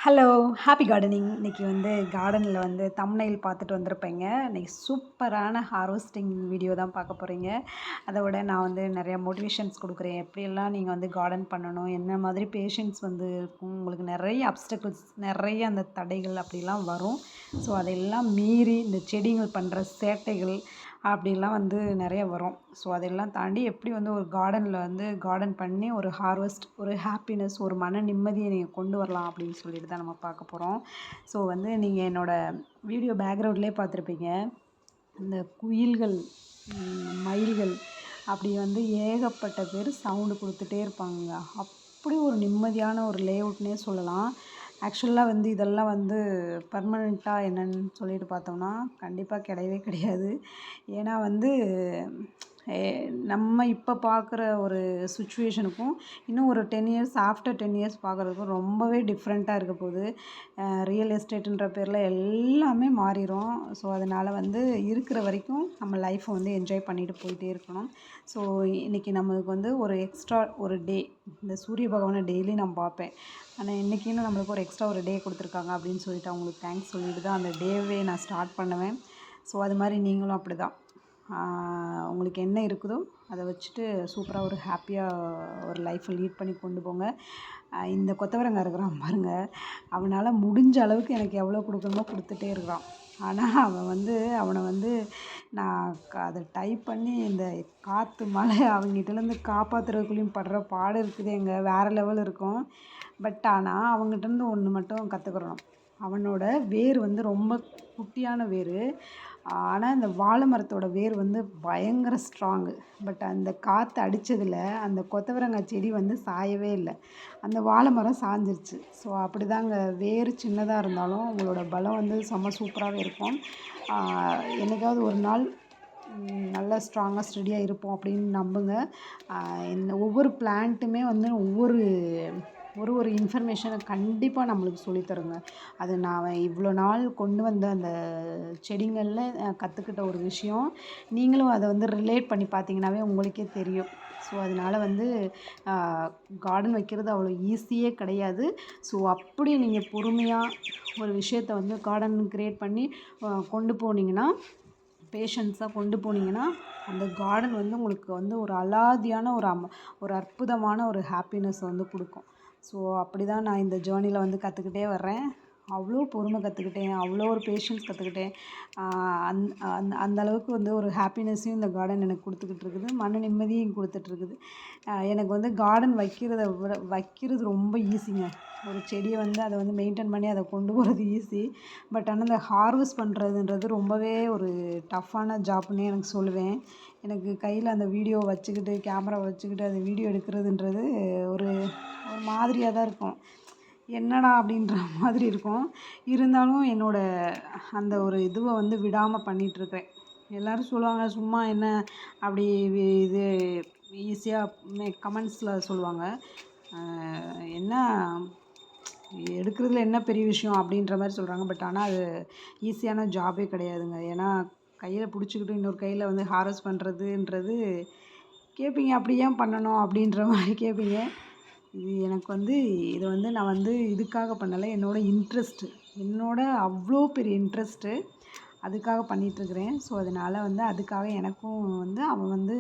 Hello! Happy gardening. இன்னைக்கு வந்து கார்டனில வந்து தம்ப்நெயில் பார்த்துட்டு வந்திருப்பீங்க. இன்னைக்கு சூப்பரான ஹார்வெஸ்டிங் வீடியோ தான் பார்க்க போறீங்க. அதோட நான் வந்து நிறையா மோட்டிவேஷன்ஸ் குடுக்குறேன். எப்படியெல்லாம் நீங்க வந்து கார்டன் பண்ணணும், என்ன மாதிரி பேஷன்ஸ் வந்து இருக்கும். உங்களுக்கு நிறைய அப்ஸ்டக்கிள்ஸ் நிறைய அந்த தடைகள் அப்படிலாம் வரும். ஸோ அதெல்லாம் மீறி இந்த செடிகள் பண்ணுற சேட்டைகள் அப்படிலாம் வந்து நிறைய வரும். ஸோ அதெல்லாம் தாண்டி எப்படி வந்து ஒரு கார்டனில் வந்து கார்டன் பண்ணி ஒரு ஹார்வெஸ்ட், ஒரு ஹாப்பினஸ், ஒரு மன நிம்மதியை நீங்கள் கொண்டு வரலாம் அப்படின்னு சொல்லிட்டு தான் நம்ம பார்க்க போகிறோம். ஸோ வந்து நீங்கள் என்னோடய வீடியோ பேக்ரவுண்ட்லேயே பார்த்துருப்பீங்க. இந்த குயில்கள், மயில்கள் அப்படி வந்து ஏகப்பட்ட பேர் சவுண்டு கொடுத்துட்டே இருப்பாங்க. அப்படி ஒரு நிம்மதியான ஒரு லேஅவுட்னே சொல்லலாம். ஆக்சுவலாக வந்து இதெல்லாம் வந்து பர்மனெண்ட்டாக என்னன்னு சொல்லிட்டு பார்த்தோம்னா கண்டிப்பாக கிடையவே கிடையாது. ஏன்னா வந்து நம்ம இப்போ பார்க்குற ஒரு சுச்சுவேஷனுக்கும் இன்னும் ஒரு 10 இயர்ஸ் ஆஃப்டர் 10 இயர்ஸ் பார்க்குறதுக்கும் ரொம்பவே டிஃப்ரெண்ட்டாக இருக்க போகுது. ரியல் எஸ்டேட்டுன்ற பேரில் எல்லாமே மாறிடும். ஸோ அதனால் வந்து இருக்கிற வரைக்கும் நம்ம லைஃப்பை வந்து என்ஜாய் பண்ணிட்டு போயிட்டே இருக்கணும். ஸோ இன்றைக்கி நம்மளுக்கு வந்து ஒரு எக்ஸ்ட்ரா ஒரு டே, இந்த சூரிய பகவானை டெய்லி நான் பார்ப்பேன். ஆனால் இன்றைக்கின்னு நம்மளுக்கு ஒரு எக்ஸ்ட்ரா ஒரு டே கொடுத்துருக்காங்க அப்படின்னு சொல்லிட்டு அவங்களுக்கு தேங்க்ஸ் சொல்லிட்டு தான் அந்த டேவே நான் ஸ்டார்ட் பண்ணுவேன். ஸோ அது மாதிரி நீங்களும் அப்படி தான். உங்களுக்கு என்ன இருக்குதோ அதை வச்சுட்டு சூப்பராக ஒரு ஹாப்பியாக ஒரு லைஃப்பை லீட் பண்ணி கொண்டு போங்க. இந்த கொத்தவரங்காய் இருக்கிறான் பாருங்கள், அவனால் முடிஞ்ச அளவுக்கு எனக்கு எவ்வளோ கொடுக்கணுமோ கொடுத்துட்டே இருக்கிறான். ஆனால் அவனை வந்து நான் அதை டைப் பண்ணி இந்த காற்று மழை அவங்ககிட்டேருந்து காப்பாற்றுறதுக்குள்ளேயும் படுற பாடு இருக்குதேங்க, வேறு லெவல் இருக்கும். பட் ஆனால் அவங்ககிட்டேருந்து ஒன்று மட்டும் கற்றுக்குறணும். அவனோட வேர் வந்து ரொம்ப குட்டியான வேர். ஆனால் இந்த வாழை மரத்தோட வேர் வந்து பயங்கர ஸ்ட்ராங்கு. பட் அந்த காற்று அடித்ததில் அந்த கொத்தவரங்காய் செடி வந்து சாயவே இல்லை, அந்த வாழை மரம் சாஞ்சிருச்சு. ஸோ அப்படி தாங்க, வேர் சின்னதாக இருந்தாலும் உங்களோட பலம் வந்து செம்ம சூப்பராகவே இருக்கும். என்னைக்காவது ஒரு நாள் நல்லா ஸ்ட்ராங்காக ஸ்டெடியாக இருப்போம் அப்படின்னு நம்புங்க. ஒவ்வொரு பிளான்ட்டுமே வந்து ஒரு இன்ஃபர்மேஷனை கண்டிப்பாக நம்மளுக்கு சொல்லித்தருங்க. அது நான் இவ்வளோ நாள் கொண்டு வந்த அந்த செடிங்களில் கற்றுக்கிட்ட ஒரு விஷயம். நீங்களும் அதை வந்து ரிலேட் பண்ணி பார்த்தீங்கன்னாவே உங்களுக்கே தெரியும். ஸோ அதனால் வந்து கார்டன் வைக்கிறது அவ்வளோ ஈஸியே கிடையாது. ஸோ அப்படி நீங்கள் பொறுமையாக ஒரு விஷயத்தை வந்து கார்டன் க்ரியேட் பண்ணி கொண்டு போனீங்கன்னா, பேஷன்ஸாக கொண்டு போனீங்கன்னா, அந்த கார்டன் வந்து உங்களுக்கு வந்து ஒரு அலாதியான ஒரு அற்புதமான ஒரு ஹாப்பினஸ் வந்து கொடுக்கும். ஸோ அப்படி தான் நான் இந்த ஜேர்னியில் வந்து கற்றுக்கிட்டே வர்றேன். அவ்வளோ பொறுமை கற்றுக்கிட்டேன், அவ்வளோ ஒரு பேஷன்ஸ் கற்றுக்கிட்டேன். அந்த அளவுக்கு வந்து ஒரு ஹாப்பினஸ்ஸையும் இந்த கார்டன் எனக்கு கொடுத்துக்கிட்டு இருக்குது, மன நிம்மதியும் கொடுத்துட்ருக்குது. எனக்கு வந்து கார்டன் வைக்கிறது ரொம்ப ஈஸிங்க. ஒரு செடியை வந்து அதை வந்து மெயின்டைன் பண்ணி அதை கொண்டு போகிறது ஈஸி. பட் ஆனால் இந்த ஹார்வெஸ்ட் பண்ணுறதுன்றது ரொம்பவே ஒரு டஃப்பான ஜாப்னே எனக்கு சொல்லுவேன். எனக்கு கையில் அந்த வீடியோ வச்சுக்கிட்டு, கேமரா வச்சுக்கிட்டு அதை வீடியோ எடுக்கிறதுன்றது ஒரு மாதிரியாக தான் இருக்கும். என்னடா அப்படின்ற மாதிரி இருக்கும். இருந்தாலும் அந்த ஒரு இதுவை வந்து விடாமல் பண்ணிகிட்ருக்கேன். எல்லோரும் சொல்லுவாங்க, சும்மா என்ன அப்படி இது ஈஸியாக கமெண்ட்ஸில் சொல்லுவாங்க, என்ன எடுக்கிறதுல என்ன பெரிய விஷயம் அப்படின்ற மாதிரி சொல்கிறாங்க. பட் ஆனால் அது ஈஸியான ஜாபே கிடையாதுங்க. ஏன்னா கையில் பிடிச்சிக்கிட்டு இன்னொரு கையில் வந்து ஹார்வெஸ்ட் பண்ணுறதுன்றது கேட்பீங்க, அப்படி ஏன் பண்ணணும் அப்படின்ற மாதிரி கேட்பீங்க. எனக்கு வந்து இதை வந்து நான் வந்து இதுக்காக பண்ணலை, என்னோட அவ்வளோ பெரிய இன்ட்ரெஸ்ட்டு அதுக்காக பண்ணிகிட்ருக்கிறேன். ஸோ அதனால் வந்து அதுக்காக எனக்கும் வந்து அவன் வந்து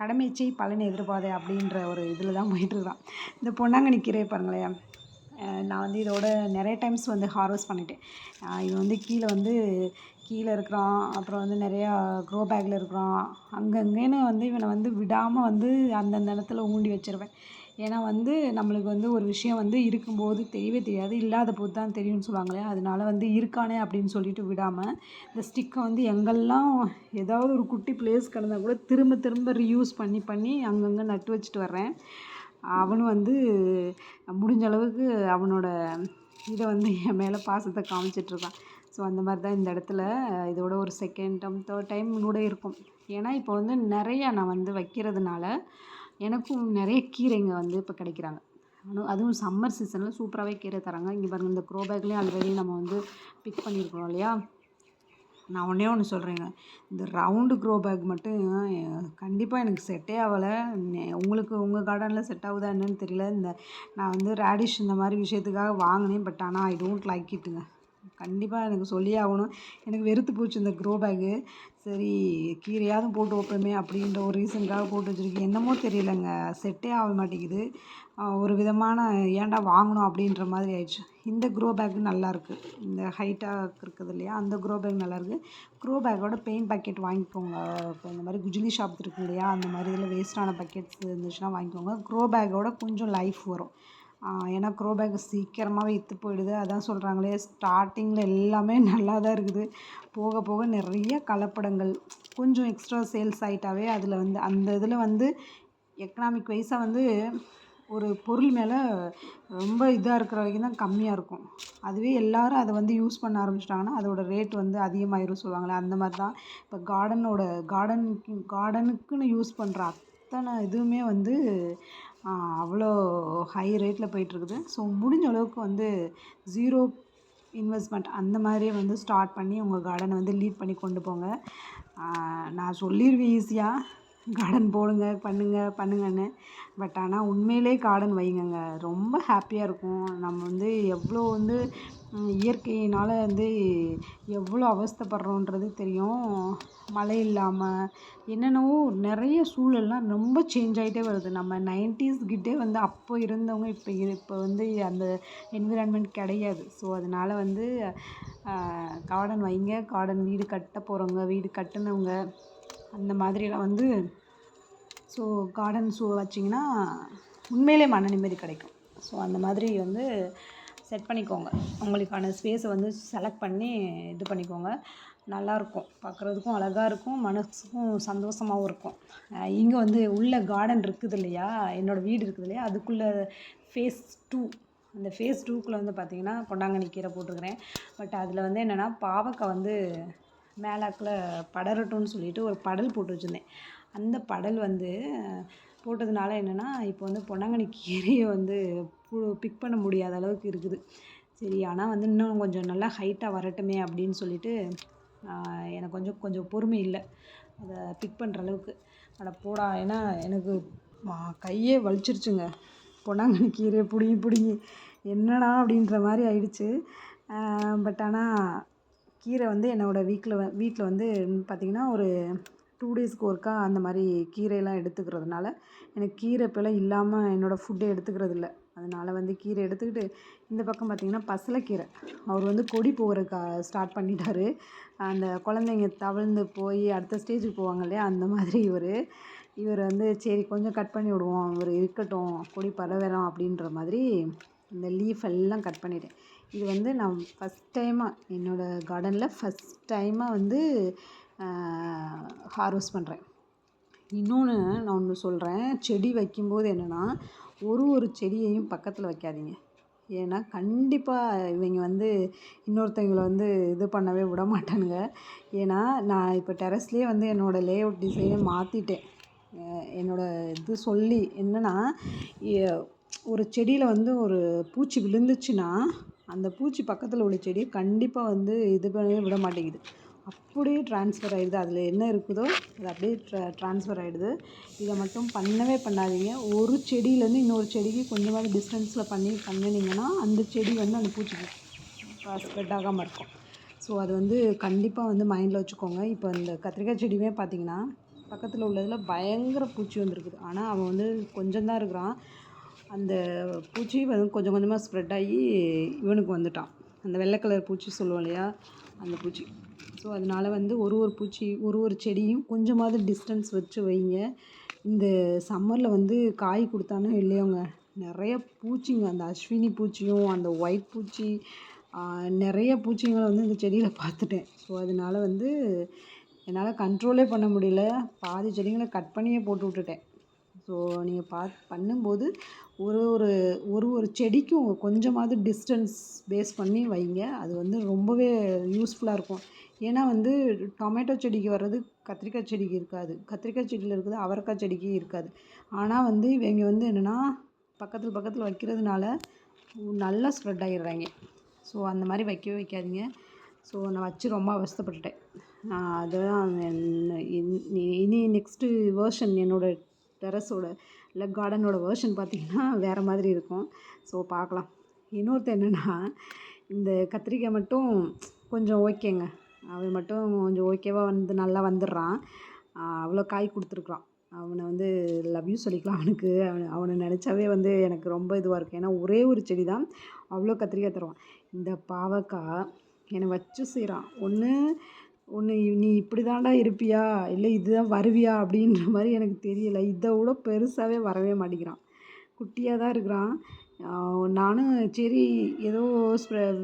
கடமை செய் பலனை எதிர்பார்க்காதே அப்படின்ற ஒரு இதில் தான் போயிட்டுருக்கான். இந்த பொன்னாங்கண்ணி கீரை பாருங்களேன், நான் வந்து இதோட நிறைய டைம்ஸ் வந்து ஹார்வெஸ்ட் பண்ணிட்டேன். இவன் வந்து கீழே இருக்கிறான், அப்புறம் வந்து நிறையா க்ரோ பேக்கில் இருக்கிறான், அங்கங்கேன்னு வந்து இவனை வந்து விடாமல் வந்து அந்தந்த இடத்துல ஊண்டி வச்சுருவேன். ஏன்னா வந்து நம்மளுக்கு வந்து ஒரு விஷயம் வந்து இருக்கும்போது தெரியவே தெரியாது, இல்லாத போது தான் தெரியும்னு சொல்லுவாங்களே, அதனால வந்து இருக்கானே அப்படின்னு சொல்லிட்டு விடாமல் இந்த ஸ்டிக்கை வந்து எங்கெல்லாம் ஏதாவது ஒரு குட்டி பிளேஸ் கிடந்தா கூட திரும்ப திரும்ப ரீயூஸ் பண்ணி அங்கங்கே நட்டு வச்சுட்டு வர்றேன். அவனும் வந்து முடிஞ்ச அளவுக்கு அவனோட இதை வந்து என் மேலே பாசத்தை காமிச்சிட்ருக்கான். ஸோ அந்த மாதிரி தான் இந்த இடத்துல இதோட ஒரு செகண்ட் டைம், தேர்ட் டைம் கூட இருக்கும். ஏன்னா இப்போ வந்து நிறையா நான் வந்து வைக்கிறதுனால எனக்கும் நிறைய கீரைங்க வந்து இப்போ கிடைக்கிறாங்க. அதுவும் சம்மர் சீசனில் சூப்பராகவே கீரை தராங்க. இங்கே பாருங்கள், இந்த க்ரோ பேக்லேயும் ஆல்ரெடி நம்ம வந்து பிக் பண்ணியிருக்கிறோம் இல்லையா. நான் ஒன்றே ஒன்று சொல்கிறேங்க, இந்த ரவுண்டு க்ரோ பேக் மட்டும் கண்டிப்பாக எனக்கு செட்டே ஆகலை. உங்களுக்கு உங்கள் கார்டனில் செட் ஆகுதா என்னன்னு தெரியல. நான் வந்து ரேடிஷ் இந்த மாதிரி விஷயத்துக்காக வாங்கினேன். பட் ஆனால் ஐ டோன்ட் லைக் இட்டுங்க. கண்டிப்பாக எனக்கு சொல்லியே ஆகணும். எனக்கு வெறுத்து போச்சு இந்த க்ரோ பேக்கு. சரி, கீரையாவது போட்டு வைப்போமே அப்படின்ற ஒரு ரீசனுக்காக போட்டு வச்சுருக்கேன். என்னமோ தெரியலங்க, செட்டே ஆக மாட்டேங்குது. ஒரு விதமான ஏன்டா வாங்கினோம் அப்படின்ற மாதிரி ஆயிடுச்சு. இந்த க்ரோ பேக் நல்லாயிருக்கு. இந்த ஹைட்டாக இருக்குது இல்லையா, அந்த க்ரோ பேக் நல்லாயிருக்கு. க்ரோ பேக்கோட பெயிண்ட் பக்கெட் வாங்கிக்கோங்க. இப்போ இந்த மாதிரி குஜிலி ஷாப் இருக்கு இல்லையா, அந்த மாதிரி இதில் வேஸ்ட்டான பக்கெட்ஸ் இருந்துச்சுன்னா வாங்கிக்கோங்க. க்ரோ பேக்கோட கொஞ்சம் லைஃப் வரும். ஏன்னா க்ரோ பேக் சீக்கிரமாகவே இத்து போயிடுது. அதான் சொல்கிறாங்களே, ஸ்டார்டிங்கில் எல்லாமே நல்லா தான் இருக்குது. போக போக நிறைய கலப்படங்கள் கொஞ்சம் எக்ஸ்ட்ரா சேல்ஸ் ஆகிட்டாவே அதில் வந்து அந்த இதில் வந்து எக்கனாமிக் வைஸாக வந்து ஒரு பொருள் மேலே ரொம்ப இதாக இருக்கிற வரைக்கும் தான் கம்மியாக இருக்கும். அதுவே எல்லோரும் அதை வந்து யூஸ் பண்ண ஆரம்பிச்சிட்டாங்கன்னா அதோட ரேட் வந்து அதிகமாகிரும் சொல்லுவாங்களே, அந்த மாதிரி தான். இப்போ கார்டனுக்குன்னு யூஸ் பண்ணுற அத்தனை இதுவுமே வந்து அவ்வளோ ஹை ரேட்டில் போயிட்டுருக்குது. ஸோ முடிஞ்ச அளவுக்கு வந்து 0 இன்வெஸ்ட்மெண்ட் அந்த மாதிரியே வந்து ஸ்டார்ட் பண்ணி உங்கள் கார்டனை வந்து லீட் பண்ணி கொண்டு போங்க. நான் சொல்லிடுவேன் ஈஸியாக, கார்டன் போடுங்க, பண்ணுங்கன்னு. பட் ஆனால் உண்மையிலே கார்டன் வைங்கங்க, ரொம்ப ஹாப்பியாக இருக்கும். நம்ம வந்து எவ்வளோ வந்து இயற்கையினால் வந்து எவ்வளோ அவஸ்தைப்படுறோன்றது தெரியும். மழை இல்லாமல் என்னென்னவோ நிறைய சூழல்லாம் ரொம்ப சேஞ்ச் ஆகிட்டே வருது. நம்ம 90s கிட்டே வந்து அப்போ இருந்தவங்க இப்போ வந்து அந்த என்விரான்மெண்ட் கிடையாது. ஸோ அதனால் வந்து கார்டன் வைங்க. கார்டன் வீடு கட்ட போகிறவங்க, வீடு கட்டினவங்க அந்த மாதிரியெல்லாம் வந்து ஸோ கார்டன் வச்சிங்கன்னா உண்மையிலே மன நிம்மதி கிடைக்கும். ஸோ அந்த மாதிரி வந்து செட் பண்ணிக்கோங்க. உங்களுக்கான ஸ்பேஸை வந்து செலக்ட் பண்ணி இது பண்ணிக்கோங்க. நல்லாயிருக்கும், பார்க்குறதுக்கும் அழகாக இருக்கும், மனசுக்கும் சந்தோஷமாகவும் இருக்கும். இங்கே வந்து உள்ள கார்டன் இருக்குது இல்லையா, என்னோடய வீடு இருக்குது இல்லையா, அதுக்குள்ளே ஃபேஸ் 2 அந்த ஃபேஸ் 2க்குள்ளே வந்து பார்த்திங்கன்னா பொன்னாங்கண்ணி கீரை போட்டிருக்கிறேன். பட் அதில் வந்து என்னென்னா பாவக்காய் வந்து மேலாக்கில் படரட்டும்னு சொல்லிட்டு ஒரு படல் போட்டு வச்சுருந்தேன். அந்த படல் வந்து போட்டதுனால என்னென்னா இப்போ வந்து பொன்னாங்கண்ணி கீரையை வந்து பிக் பண்ண முடியாத அளவுக்கு இருக்குது. சரி, ஆனால் வந்து இன்னும் கொஞ்சம் நல்லா ஹைட்டாக வரட்டுமே அப்படின்னு சொல்லிட்டு எனக்கு கொஞ்சம் பொறுமை இல்லை அதை பிக் பண்ணுற அளவுக்கு. போடா, ஏன்னா எனக்கு கையே வலிச்சிருச்சுங்க, பொன்னாங்கண்ணி கீரையை பிடுங்கி என்னடா அப்படின்ற மாதிரி ஆயிடுச்சு. பட் ஆனால் கீரை வந்து என்னோடய வீட்டில் வந்து பார்த்திங்கன்னா ஒரு 2 டேஸ்க்கு ஒருக்கா அந்த மாதிரி கீரையெல்லாம் எடுத்துக்கிறதுனால எனக்கு கீரை இப்போலாம் இல்லாமல் என்னோடய ஃபுட்டே எடுத்துக்கிறது இல்லை. அதனால் வந்து கீரை எடுத்துக்கிட்டு இந்த பக்கம் பார்த்திங்கன்னா பசலைக்கீரை அவர் வந்து கொடி போகிறதுக்கு ஸ்டார்ட் பண்ணிட்டார். அந்த குழந்தைங்க தவழ்ந்து போய் அடுத்த ஸ்டேஜுக்கு போவாங்க இல்லையா, அந்த மாதிரி இவர் வந்து சரி கொஞ்சம் கட் பண்ணி விடுவோம், இவர் இருக்கட்டும், கொடி பரவலாம் அப்படின்ற மாதிரி இந்த லீஃப் எல்லாம் கட் பண்ணிட்டேன். இது வந்து நான் என்னோடய கார்டனில் ஃபஸ்ட் டைமாக வந்து ஹார்வெஸ்ட் பண்ணுறேன். இன்னொன்று நான் ஒன்று சொல்கிறேன், செடி வைக்கும்போது என்னென்னா ஒரு செடியையும் பக்கத்தில் வைக்காதீங்க. ஏன்னா கண்டிப்பாக இவங்க வந்து இன்னொருத்தவங்களை வந்து இது பண்ணவே விட மாட்டானுங்க. ஏன்னா நான் இப்போ டெரஸ்லேயே வந்து என்னோடய லேஅவுட் டிசைனை மாற்றிட்டேன். என்னோடய இது சொல்லி என்னென்னா, ஒரு செடியில் வந்து ஒரு பூச்சி விழுந்துச்சுன்னா அந்த பூச்சி பக்கத்தில் உள்ள செடியை கண்டிப்பாக வந்து இது பண்ணவே விட மாட்டேங்குது. அப்படியே ட்ரான்ஸ்ஃபர் ஆகிடுது. அதில் என்ன இருக்குதோ அது அப்படியே ட்ரான்ஸ்ஃபர் ஆகிடுது. இதை மட்டும் பண்ணவே பண்ணாதீங்க. ஒரு செடியிலேருந்து இன்னொரு செடிக்கு கொஞ்சமாவது டிஸ்டன்ஸில் பண்ணினீங்கன்னா அந்த செடி வந்து அந்த பூச்சிக்கு ஸ்ப்ரெட் ஆகாமல் இருக்கும். ஸோ அது வந்து கண்டிப்பாக வந்து மைண்டில் வச்சுக்கோங்க. இப்போ இந்த கத்திரிக்காய் செடியுமே பார்த்திங்கன்னா பக்கத்தில் உள்ளதில் பயங்கர பூச்சி வந்துருக்குது. ஆனால் அவன் வந்து கொஞ்சம் தான் இருக்கிறான். அந்த பூச்சி வந்து கொஞ்சம் கொஞ்சமாக ஸ்ப்ரெட் ஆகி இவனுக்கு வந்துட்டான். அந்த வெள்ளை கலர் பூச்சி சொல்லுவோம் இல்லையா, அந்த பூச்சி. ஸோ அதனால் வந்து ஒரு செடியும் கொஞ்சமாவது டிஸ்டன்ஸ் வச்சு வைங்க. இந்த சம்மரில் வந்து காய் கொடுத்தானோ இல்லையோங்க, நிறைய பூச்சிங்க, அந்த அஸ்வினி பூச்சியும் அந்த ஒயிட் பூச்சி நிறைய பூச்சிங்களை வந்து இந்த செடியில் பார்த்துட்டேன். ஸோ அதனால் வந்து என்னால் கண்ட்ரோலே பண்ண முடியல, பாதி செடிகளை கட் பண்ணியே போட்டு விட்டுட்டேன். ஸோ நீங்கள் பண்ணும்போது ஒரு செடிக்கும் கொஞ்சமாவது டிஸ்டன்ஸ் பேஸ் பண்ணி வைங்க. அது வந்து ரொம்பவே யூஸ்ஃபுல்லாக இருக்கும். ஏன்னா வந்து டொமேட்டோ செடிக்கு வர்றது கத்திரிக்காய் செடிக்கு இருக்காது, கத்திரிக்காய் செடியில் இருக்கிறது அவரைக்காய் செடிக்கு இருக்காது. ஆனால் வந்து இவங்க வந்து என்னென்னா பக்கத்தில் வைக்கிறதுனால நல்லா ஸ்ப்ரெட் ஆகிடுறாங்க. ஸோ அந்த மாதிரி வைக்கவே வைக்காதீங்க. ஸோ நான் வச்சு ரொம்ப அவஸ்தைப்பட்டுட்டேன். அதுதான் இனி நெக்ஸ்ட்டு வேர்ஷன் என்னோடய டெரஸோட இல்லை கார்டனோட வேர்ஷன் பார்த்திங்கன்னா வேறு மாதிரி இருக்கும். ஸோ பார்க்கலாம். இன்னொருத்தர் என்னென்னா, இந்த கத்திரிக்காய் மட்டும் கொஞ்சம் ஓகேங்க. அவன் மட்டும் கொஞ்சம் ஓகேவாக வந்து நல்லா வந்துடுறான். அவ்வளோ காய் கொடுத்துருக்குறான். அவனை வந்து லவ் யூ சொல்லிக்கலாம். அவனை நினச்சாவே வந்து எனக்கு ரொம்ப இதுவாக இருக்குது. ஏன்னா ஒரே ஒரு செடி தான் அவ்வளோ கத்திரிக்காய் தருவான். இந்த பாவக்காய் என்னை வச்சு செய்கிறான். ஒன்று நீ இப்படி தாண்டா இருப்பியா, இல்லை இதுதான் வருவியா அப்படின்ற மாதிரி எனக்கு தெரியலை. இதை விட பெருசாகவே வரவே மாட்டேங்கிறான். குட்டியாக தான் இருக்கிறான். நானும் சரி ஏதோ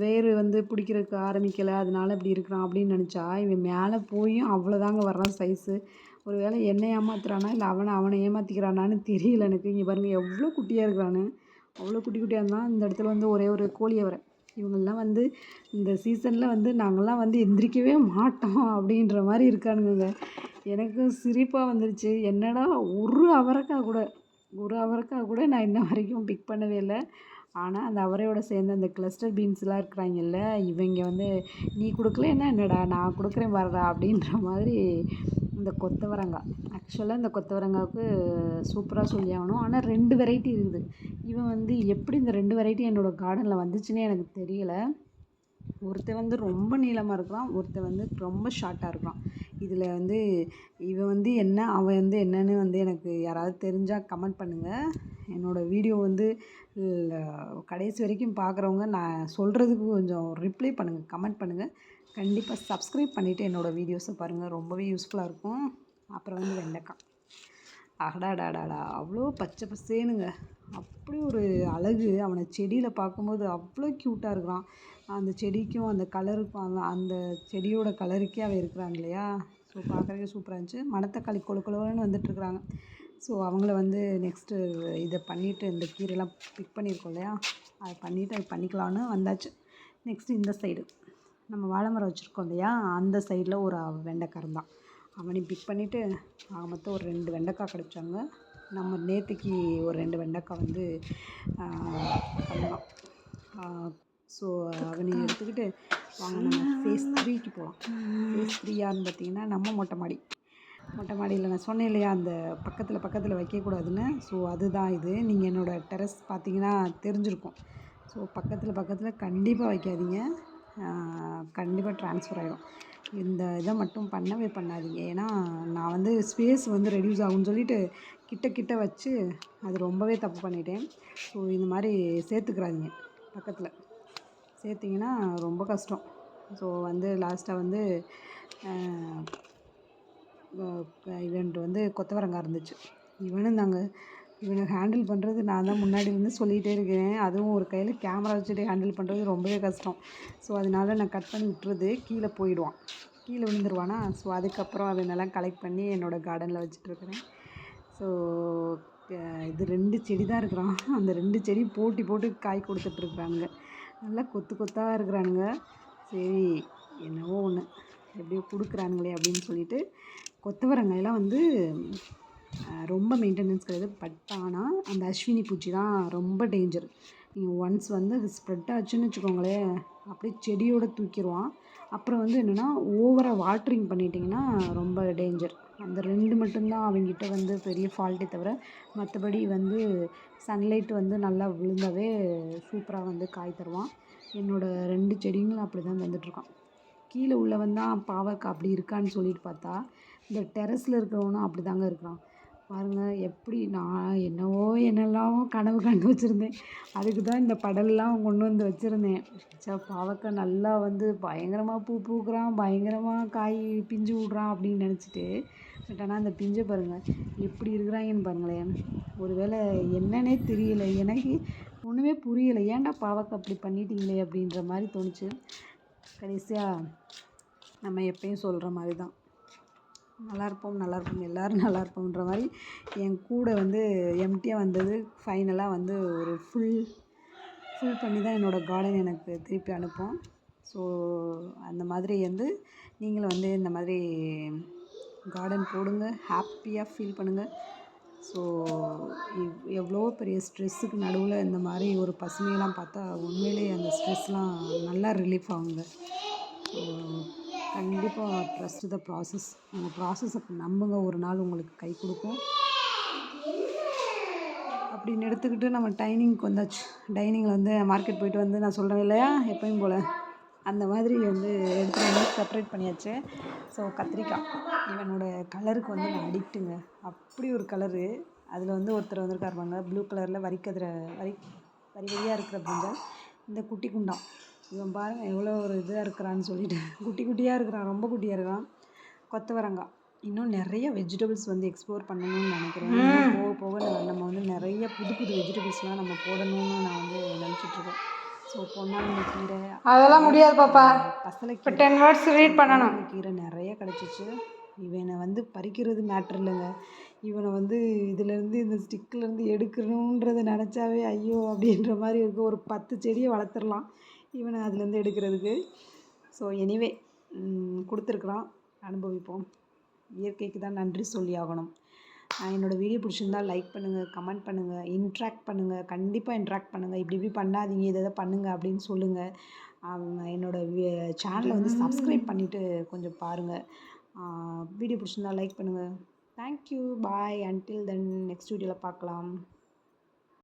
வேர் வந்து பிடிக்கிறதுக்கு ஆரம்பிக்கலை, அதனால இப்படி இருக்கிறான் அப்படின்னு நினச்சா, இவன் மேலே போயும் அவ்வளோதாங்க வர்றான் சைஸு. ஒரு வேளை என்னை ஏமாத்துறானா இல்லை அவனை ஏமாற்றிக்கிறானான்னு தெரியல எனக்கு. இங்கே பாருங்கள் எவ்வளோ குட்டியாக இருக்கிறான்னு. அவ்வளோ குட்டி குட்டியாக இருந்தான். இந்த இடத்துல வந்து ஒரே ஒரு கோழி அவரை. இவங்கெல்லாம் வந்து இந்த சீசனில் வந்து நாங்கள்லாம் வந்து எந்திரிக்கவே மாட்டோம் அப்படின்ற மாதிரி இருக்கானுங்க. எனக்கு சிரிப்பாக வந்துருச்சு. என்னடா ஒரு அவரைக்காய் கூட நான் இன்ன வரைக்கும் பிக் பண்ணவே இல்லை. ஆனால் அந்த அவரையோட சேர்ந்து அந்த கிளஸ்டர் பீன்ஸ்லாம் இருக்கிறாங்கல்ல, இவங்க வந்து நீ கொடுக்கலன்னா என்னடா நான் கொடுக்குறேன் வர்றா அப்படின்ற மாதிரி. இந்த கொத்தவரங்காய், ஆக்சுவலாக இந்த கொத்தவரங்காவுக்கு சூப்பராக சொல்லி ஆகணும். ஆனால் 2 வெரைட்டி இருக்குது. இவன் வந்து எப்படி இந்த 2 வெரைட்டி என்னோடய கார்டனில் வந்துச்சுன்னே எனக்கு தெரியலை. ஒருத்தன் வந்து ரொம்ப நீளமாக இருக்கிறான், ஒருத்தன் வந்து ரொம்ப ஷார்ட்டாக இருக்கிறான். இதில் வந்து இவன் வந்து என்ன, அவன் வந்து என்னன்னு வந்து எனக்கு யாராவது தெரிஞ்சால் கமெண்ட் பண்ணுங்கள். என்னோடய வீடியோ வந்து கடைசி வரைக்கும் பார்க்குறவங்க நான் சொல்கிறதுக்கு கொஞ்சம் ரிப்ளை பண்ணுங்கள், கமெண்ட் பண்ணுங்கள். கண்டிப்பாக சப்ஸ்கிரைப் பண்ணிவிட்டு என்னோடய வீடியோஸை பாருங்கள், ரொம்பவே யூஸ்ஃபுல்லாக இருக்கும். அப்புறம் வந்து வெண்டைக்காய், அடாடாடாடா அவ்வளோ பச்சை பசேனுங்க, அப்படி ஒரு அழகு. அவனை செடியில் பார்க்கும்போது அவ்வளோ க்யூட்டாக இருக்கிறான். அந்த செடிக்கும் அந்த கலருக்கும் அந்த செடியோட கலருக்கே அவன் இருக்கிறான் இல்லையா. ஸோ பார்க்குறதுக்கே சூப்பராக இருந்துச்சு. மணத்தக்காளி கொழுன்னு வந்துட்டுருக்குறாங்க. ஸோ அவங்கள வந்து நெக்ஸ்ட்டு இதை பண்ணிவிட்டு இந்த கீரைலாம் பிக் பண்ணியிருக்கோம் இல்லையா, அதை பண்ணிவிட்டு அது பண்ணிக்கலான்னு வந்தாச்சு. நெக்ஸ்ட்டு இந்த சைடு நம்ம வாழை மரம் வச்சுருக்கோம் இல்லையா, அந்த சைடில் ஒரு வெண்டைக்காய் இருந்தான். அவனையும் பிக் பண்ணிவிட்டு மொத்தம் ஒரு 2 வெண்டைக்காய் கிடச்சாங்க. நம்ம நேற்றுக்கு ஒரு 2 வெண்டைக்காய் வந்து பண்ணலாம். ஸோ அவனையும் எடுத்துக்கிட்டு வாங்க நம்ம ஃபேஸ் 3க்கு போகலாம். ஃபேஸ் 3 யாருன்னு பார்த்தீங்கன்னா நம்ம மொட்டை மாடியில் நான் சொன்னேன் இல்லையா, அந்த பக்கத்தில் வைக்கக்கூடாதுன்னு. ஸோ அதுதான் இது. நீங்கள் என்னோடய டெரஸ் பார்த்தீங்கன்னா தெரிஞ்சிருக்கும். ஸோ பக்கத்தில் கண்டிப்பாக வைக்காதீங்க, கண்டிப்பாக ட்ரான்ஸ்ஃபர் ஆகிடும். இந்த இதை மட்டும் பண்ணாதீங்க. ஏன்னா நான் வந்து ஸ்பேஸ் வந்து ரெடியூஸ் ஆகும்னு சொல்லிட்டு கிட்ட வச்சு அது ரொம்பவே தப்பு பண்ணிட்டேன். ஸோ இந்த மாதிரி சேர்த்துக்கிறாதீங்க. பக்கத்தில் சேர்த்திங்கன்னா ரொம்ப கஷ்டம். ஸோ வந்து லாஸ்ட்டாக வந்து இவன்ட்டு வந்து கொத்தவரங்காய் இருந்துச்சு. இவனை ஹேண்டில் பண்ணுறது நான் தான் முன்னாடி வந்து சொல்லிகிட்டே இருக்கேன். அதுவும் ஒரு கையில் கேமரா வச்சுட்டு ஹேண்டில் பண்ணுறது ரொம்பவே கஷ்டம். ஸோ அதனால நான் கட் பண்ணி விட்டுறது, கீழே விழுந்துருவானா. ஸோ அதுக்கப்புறம் அதனெல்லாம் கலெக்ட் பண்ணி என்னோடய கார்டனில் வச்சுட்ருக்குறேன். ஸோ இது 2 செடி தான் இருக்கிறான். அந்த 2 செடி போட்டு காய் கொடுத்துட்ருக்குறானுங்க. நல்லா கொத்தாக இருக்கிறானுங்க. சரி என்னவோ ஒன்று எப்படியோ கொடுக்குறானுங்களே அப்படின்னு சொல்லிட்டு. கொத்தவரங்காயெல்லாம் வந்து ரொம்ப மெயின்டெனன்ஸ் கிடையாது. பட் ஆனால் அந்த அஸ்வினி பூச்சி தான் ரொம்ப டேஞ்சர். நீங்கள் ஒன்ஸ் வந்து அது ஸ்ப்ரெட் ஆச்சுன்னு வச்சுக்கோங்களேன், அப்படியே செடியோடு தூக்கிடுவான். அப்புறம் வந்து என்னென்னா ஓவராக வாட்ரிங் பண்ணிட்டிங்கன்னா ரொம்ப டேஞ்சர். அந்த 2 மட்டும்தான் அவங்ககிட்ட வந்து பெரிய ஃபால்ட்டே தவிர, மற்றபடி வந்து சன்லைட் வந்து நல்லா விழுந்தாவே சூப்பராக வந்து காய் தருவான். என்னோடய 2 செடிங்களும் அப்படி தான் தந்துட்டுருக்கான். கீழே உள்ளவன் தான் பாவக்காய் அப்படி இருக்கான்னு சொல்லிட்டு பார்த்தா, இந்த டெரஸில் இருக்கிறவனும் அப்படி தாங்க இருக்கிறான். பாருங்கள் எப்படி நான் என்னெல்லாம் கனவு கண்டு வச்சுருந்தேன். அதுக்கு தான் இந்த படல்லாம் கொண்டு வந்து வச்சுருந்தேன். பாவக்காய் நல்லா வந்து பயங்கரமாக பூக்கிறான், பயங்கரமாக காய் பிஞ்சு விட்றான் அப்படின்னு நினச்சிட்டு. பட் ஆனால் அந்த பிஞ்சை பாருங்கள் எப்படி இருக்கிறாங்கன்னு பாருங்களேன். ஒரு வேளை என்னன்னே தெரியல, எனக்கு ஒன்றுமே புரியலை. ஏன்டா பாவக்காய் அப்படி பண்ணிட்டீங்களே அப்படின்ற மாதிரி தோணுச்சு. கடைசியாக நம்ம எப்பயும் சொல்கிற மாதிரி தான், நல்லாயிருப்போம் எல்லோரும் நல்லா இருப்போம்ன்ற மாதிரி என் கூட வந்து எம்டியாக வந்தது. ஃபைனலாக வந்து ஒரு ஃபுல் பண்ணி தான் என்னோடய கார்டன் எனக்கு திருப்பி அனுப்பும். ஸோ அந்த மாதிரி வந்து நீங்களும் வந்து இந்த மாதிரி கார்டன் போடுங்க, ஹாப்பியாக ஃபீல் பண்ணுங்கள். ஸோ எவ்வளோ பெரிய ஸ்ட்ரெஸ்ஸுக்கு நடுவில் இந்த மாதிரி ஒரு பசுமையெல்லாம் பார்த்தா உண்மையிலே அந்த ஸ்ட்ரெஸ்லாம் நல்லா ரிலீஃப் ஆகுங்க. ஸோ கண்டிப்பாக ட்ரஸ்ட் த ப்ராசஸ். உங்கள் ப்ராசஸை நம்புங்க, ஒரு நாள் உங்களுக்கு கை கொடுக்கும். அப்படின்னு எடுத்துக்கிட்டு நம்ம டைனிங்க்கு வந்தாச்சு. டைனிங்கில் வந்து மார்க்கெட் போயிட்டு வந்து நான் சொல்கிறேன் இல்லையா எப்பயும் போல் அந்த மாதிரி வந்து எடுத்துகிட்டு வந்து செப்பரேட் பண்ணியாச்சு. ஸோ கத்திரிக்காய் இவனோட கலருக்கு வந்து நான் அடிக்ட்டுங்க. அப்படி ஒரு கலரு. அதில் வந்து ஒருத்தர் வந்திருக்காரு பாருங்க, ப்ளூ கலரில் வரி வரியாக இருக்கிற பிரிஞ்சால். இந்த குட்டி குண்டான் இவன் பாருங்கள் எவ்வளோ ஒரு இதாக இருக்கிறான்னு சொல்லிட்டு, குட்டி குட்டியாக இருக்கிறான், ரொம்ப குட்டியாக இருக்கான். கொத்தவரங்காய், இன்னும் நிறைய வெஜிடபிள்ஸ் வந்து எக்ஸ்ப்ளோர் பண்ணணும்னு நினைக்கிறேன். இன்னும் போக போக நம்ம வந்து நிறைய புது புது வெஜிடபிள்ஸ்லாம் நம்ம போடணும்னு நான் வந்து நினச்சிட்ருக்கேன். ஸோ பொன்னாங்கண்ணி கீரை அதெல்லாம் முடியாது பாப்பா. பசலைக்கீரை 10 வேர்ட்ஸ் ரீட் பண்ணணும். கீரை நிறைய கிடச்சிச்சு. இவனை வந்து பறிக்கிறது மேட்ரு இல்லைங்க, இவனை வந்து இதுலேருந்து இந்த ஸ்டிக்கிலேருந்து எடுக்கணுன்றதை நினச்சாவே ஐயோ அப்படின்ற மாதிரி இருக்குது. ஒரு 10 செடியை வளர்த்துடலாம் இவனை அதுலேருந்து எடுக்கிறதுக்கு. ஸோ எனிவே கொடுத்துருக்குறான், அனுபவிப்போம். இயற்கைக்கு தான் நன்றி சொல்லி ஆகணும். என்னோடய வீடியோ பிடிச்சிருந்தால் லைக் பண்ணுங்கள், கமெண்ட் பண்ணுங்கள், இன்ட்ராக்ட் பண்ணுங்கள். கண்டிப்பாக இன்ட்ராக்ட் பண்ணுங்கள். இப்படி பண்ணாதீங்க, இதை பண்ணுங்கள் அப்படின்னு சொல்லுங்கள். என்னோடய சேனலை வந்து சப்ஸ்கிரைப் பண்ணிவிட்டு கொஞ்சம் பாருங்கள். வீடியோ பிடிச்சிருந்தால் லைக் பண்ணுங்கள். தேங்க்யூ, பாய், அன்டில் தென் நெக்ஸ்ட் வீடியோவில் பார்க்கலாம்.